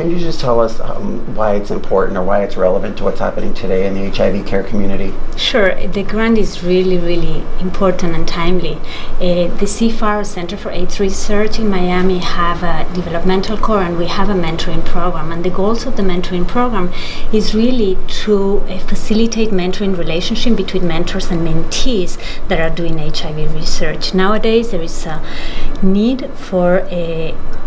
Can you just tell us why it's important or why it's relevant to what's happening today in the HIV care community? Sure. The grant is really, really important and timely. The CFAR Center for AIDS Research in Miami have a developmental core, and we have a mentoring program. And the goals of the mentoring program is really to facilitate mentoring relationship between mentors and mentees that are doing HIV research. Nowadays, there is a need for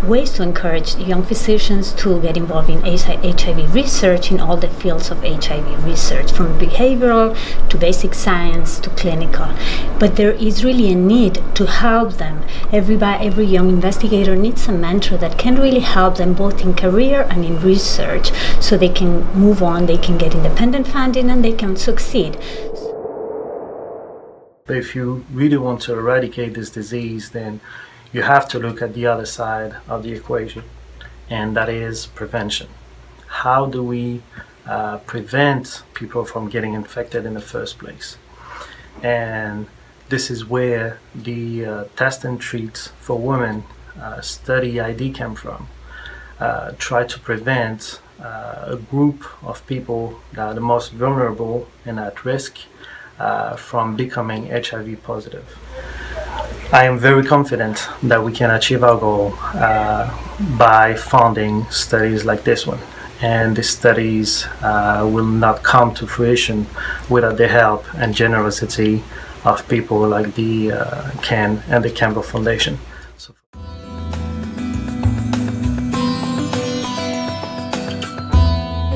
ways to encourage young physicians to get involved in HIV research in all the fields of HIV research, from behavioral to basic science to clinical. But there is really a need to help them. Every young investigator needs a mentor that can really help them both in career and in research, so they can move on, they can get independent funding, and they can succeed. If you really want to eradicate this disease, then you have to look at the other side of the equation, and that is prevention. How do we prevent people from getting infected in the first place? And this is where the test and treat for women study ID came from. Try to prevent a group of people that are the most vulnerable and at risk from becoming HIV positive. I am very confident that we can achieve our goal by funding studies like this one. And these studies will not come to fruition without the help and generosity of people like the Ken and the Campbell Foundation.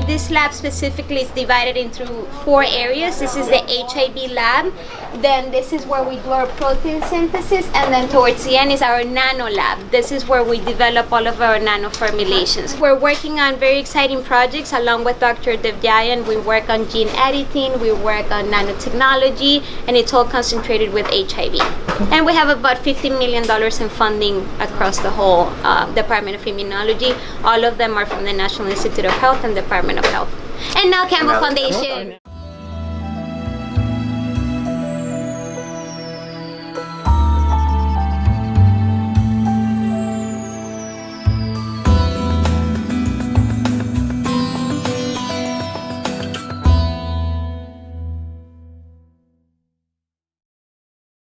This lab specifically is divided into 4 areas. This is the HIV lab, then this is where we do our protein synthesis, and then towards the end is our nano lab. This is where we develop all of our nano formulations. We're working on very exciting projects along with Dr. Devjayan. We work on gene editing, we work on nanotechnology, and it's all concentrated with HIV. And we have about $50 million in funding across the whole Department of Immunology. All of them are from the National Institute of Health and Department of Health. And now Campbell Foundation.